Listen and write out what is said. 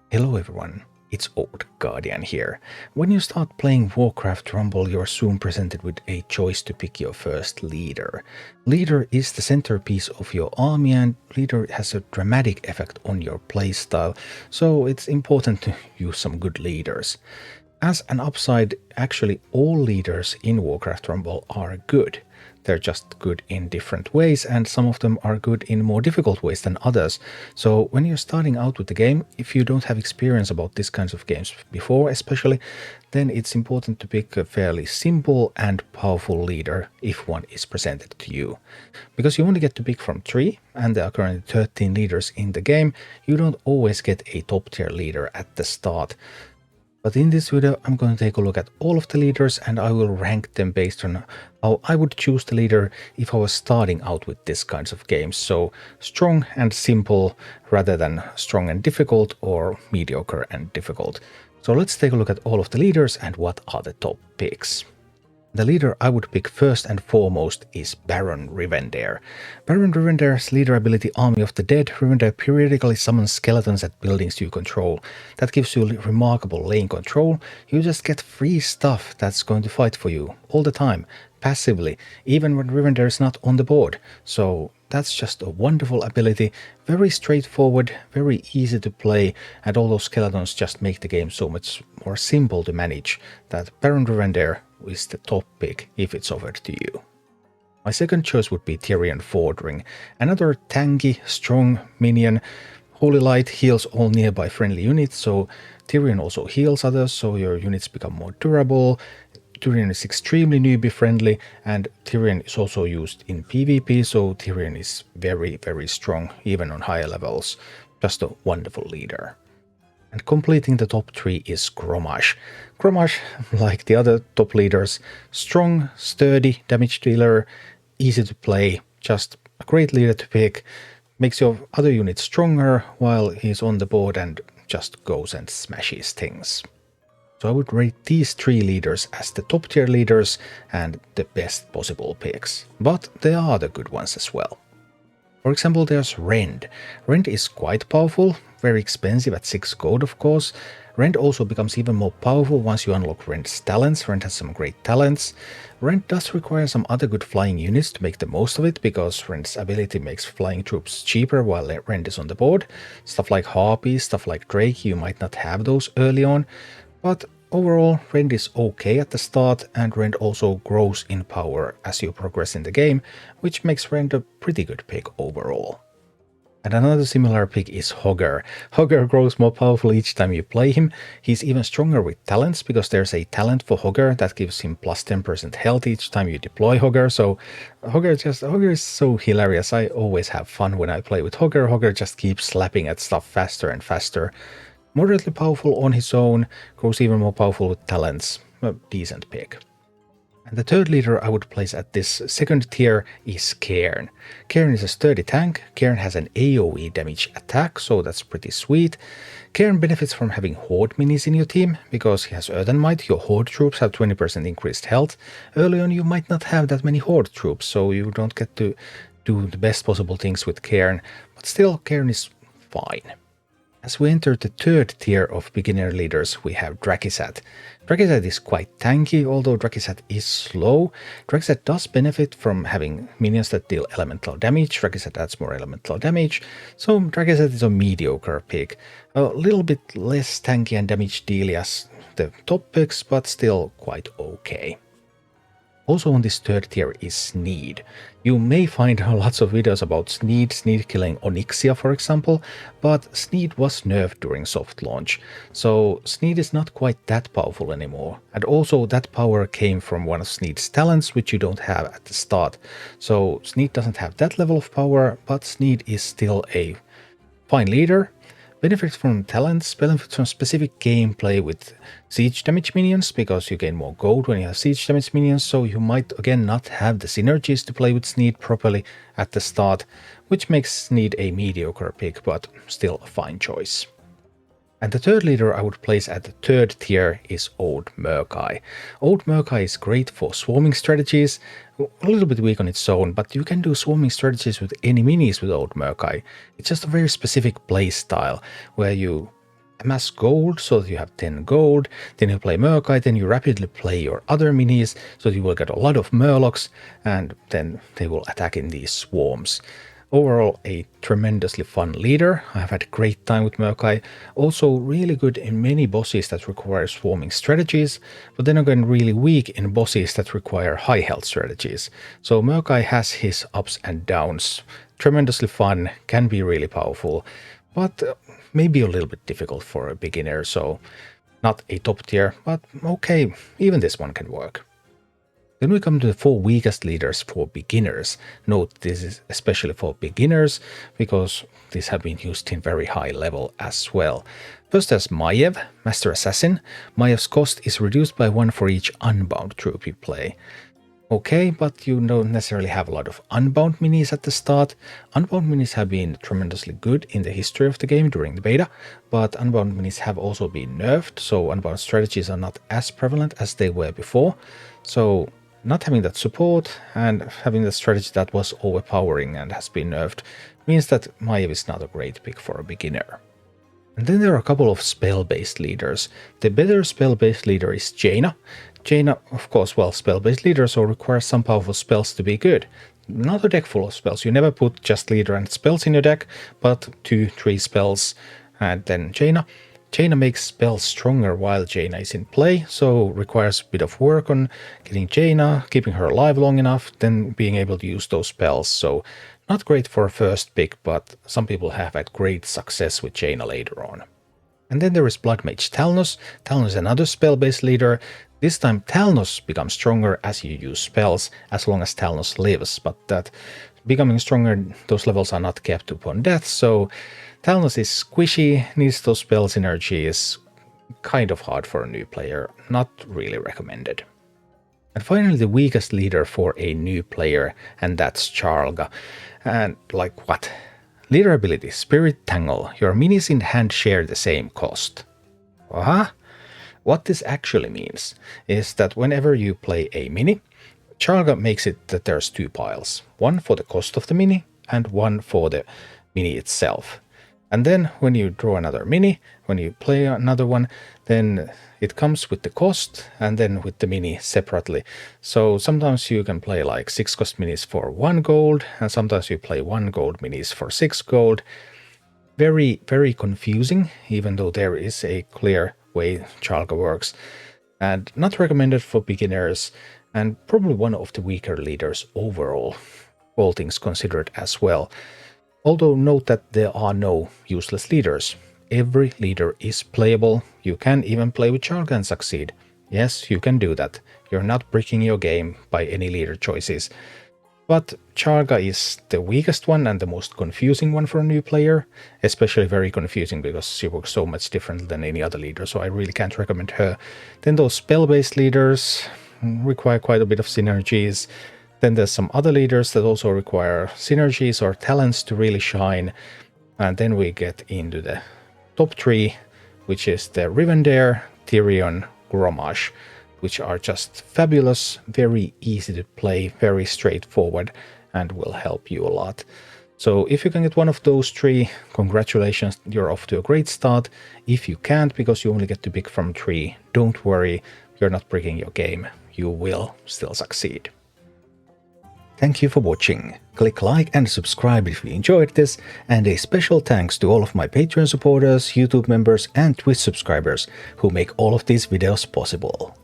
Hello everyone, it's Old Guardian here. When you start playing Warcraft Rumble, you're soon presented with a choice to pick your first leader. Leader is the centerpiece of your army and leader has a dramatic effect on your playstyle, so it's important to use some good leaders. As an upside, actually all leaders in Warcraft Rumble are good. They're just good in different ways, and some of them are good in more difficult ways than others. So when you're starting out with the game, if you don't have experience about these kinds of games before especially, then it's important to pick a fairly simple and powerful leader if one is presented to you. Because you only get to pick from 3, and there are currently 13 leaders in the game, you don't always get a top tier leader at the start. But in this video, I'm going to take a look at all of the leaders and I will rank them based on how I would choose the leader if I was starting out with these kinds of games. So strong and simple rather than strong and difficult or mediocre and difficult. So let's take a look at all of the leaders and what are the top picks. The leader I would pick first and foremost is Baron Rivendare. Baron Rivendare's leader ability Army of the Dead. Rivendare periodically summons skeletons at buildings you control. That gives you remarkable lane control. You just get free stuff that's going to fight for you all the time, passively, even when Rivendare is not on the board. So that's just a wonderful ability, very straightforward, very easy to play, and all those skeletons just make the game so much more simple to manage that Baron Rivendare is the top pick if it's offered to you. My second choice would be Tirion Fordring, another tanky, strong minion. Holy Light heals all nearby friendly units, so Tirion also heals others, so your units become more durable. Tirion is extremely newbie friendly, and Tirion is also used in PvP, so Tirion is very strong even on higher levels. Just a wonderful leader. And completing the top 3 is Grommash. Grommash, like the other top leaders, strong, sturdy damage dealer, easy to play, just a great leader to pick, makes your other units stronger while he's on the board and just goes and smashes things. So I would rate these 3 leaders as the top tier leaders and the best possible picks, but there are the good ones as well. For example, there's Rend. Rend is quite powerful, very expensive at 6 gold of course. Rend also becomes even more powerful once you unlock Rend's talents. Rend has some great talents. Rend does require some other good flying units to make the most of it, because Rend's ability makes flying troops cheaper while Rend is on the board. Stuff like Harpies, stuff like Drake, you might not have those early on. But overall, Rend is okay at the start, and Rend also grows in power as you progress in the game, which makes Rend a pretty good pick overall. And another similar pick is Hogger. Hogger grows more powerful each time you play him. He's even stronger with talents, because there's a talent for Hogger that gives him plus 10% health each time you deploy Hogger. So Hogger is so hilarious. I always have fun when I play with Hogger. Hogger just keeps slapping at stuff faster and faster. Moderately powerful on his own, grows even more powerful with talents. A decent pick. And the third leader I would place at this second tier is Cairne. Cairne is a sturdy tank. Cairne has an AoE damage attack, so that's pretty sweet. Cairne benefits from having Horde minis in your team, because he has Earthen Might. Your Horde troops have 20% increased health. Early on you might not have that many Horde troops, so you don't get to do the best possible things with Cairne, but still Cairne is fine. As we enter the third tier of beginner leaders, we have Drakkisath. Drakkisath is quite tanky, although Drakkisath is slow. Drakkisath does benefit from having minions that deal elemental damage. Drakkisath adds more elemental damage, so Drakkisath is a mediocre pick. A little bit less tanky and damage dealy as the top picks, but still quite okay. Also on this third tier is Sneed. You may find lots of videos about Sneed killing Onyxia for example, but Sneed was nerfed during soft launch, so Sneed is not quite that powerful anymore, and also that power came from one of Sneed's talents which you don't have at the start. So Sneed doesn't have that level of power, but Sneed is still a fine leader. Benefits from talents, benefits from specific gameplay with siege damage minions, because you gain more gold when you have siege damage minions, so you might again not have the synergies to play with Sneed properly at the start, which makes Sneed a mediocre pick, but still a fine choice. And the third leader I would place at the third tier is Old Murk-Eye. Old Murk-Eye is great for swarming strategies, a little bit weak on its own, but you can do swarming strategies with any minis with Old Murk-Eye. It's just a very specific play style, where you amass gold so that you have 10 gold, then you play Murk-Eye, then you rapidly play your other minis so that you will get a lot of Murlocs, and then they will attack in these swarms. Overall, a tremendously fun leader. I've had a great time with Murk-Eye. Also really good in many bosses that require swarming strategies, but then again really weak in bosses that require high health strategies. So Murk-Eye has his ups and downs. Tremendously fun, can be really powerful, but maybe a little bit difficult for a beginner, so not a top tier, but okay, even this one can work. Then we come to the 4 weakest leaders for beginners. Note this is especially for beginners, because these have been used in very high level as well. First there's Maiev, Master Assassin. Maiev's cost is reduced by 1 for each unbound troop you play. Okay, but you don't necessarily have a lot of unbound minis at the start. Unbound minis have been tremendously good in the history of the game during the beta, but unbound minis have also been nerfed, so unbound strategies are not as prevalent as they were before. So not having that support and having the strategy that was overpowering and has been nerfed means that Maiev is not a great pick for a beginner. And then there are a couple of spell-based leaders. The better spell-based leader is Jaina. Jaina, of course, well, spell-based leader, so requires some powerful spells to be good. Not a deck full of spells. You never put just leader and spells in your deck, but 2-3 spells. And then Jaina. Jaina makes spells stronger while Jaina is in play, so requires a bit of work on getting Jaina, keeping her alive long enough, then being able to use those spells. So not great for a first pick, but some people have had great success with Jaina later on. And then there is Bloodmage Thalnos. Thalnos is another spell-based leader. This time Thalnos becomes stronger as you use spells, as long as Thalnos lives, but that becoming stronger, those levels are not kept upon death, so Thalnos is squishy, needs those spell synergies, kind of hard for a new player, not really recommended. And finally the weakest leader for a new player, and that's Charlga. And like what? Leader ability, Spirit Tangle. Your minis in hand share the same cost. What this actually means is that whenever you play a mini, Charlga makes it that there's 2 piles. One for the cost of the mini and one for the mini itself. And then when you draw another mini, when you play another one, then it comes with the cost and then with the mini separately. So sometimes you can play like 6 cost minis for 1 gold, and sometimes you play 1 gold minis for 6 gold. Very, very confusing, even though there is a clear way Charlga works. And not recommended for beginners, and probably one of the weaker leaders overall, all things considered as well. Although note that there are no useless leaders. Every leader is playable. You can even play with Charlga and succeed. Yes, you can do that. You're not breaking your game by any leader choices. But Charlga is the weakest one and the most confusing one for a new player. Especially very confusing because she works so much different than any other leader, so I really can't recommend her. Then those spell-based leaders require quite a bit of synergies. Then there's some other leaders that also require synergies or talents to really shine. And then we get into the top 3, which is the Rivendare, Tirion, Grommash, which are just fabulous, very easy to play, very straightforward, and will help you a lot. So if you can get one of those 3, congratulations, you're off to a great start. If you can't, because you only get to pick from 3, don't worry, you're not breaking your game. You will still succeed. Thank you for watching. Click like and subscribe if you enjoyed this, and a special thanks to all of my Patreon supporters, YouTube members and Twitch subscribers who make all of these videos possible.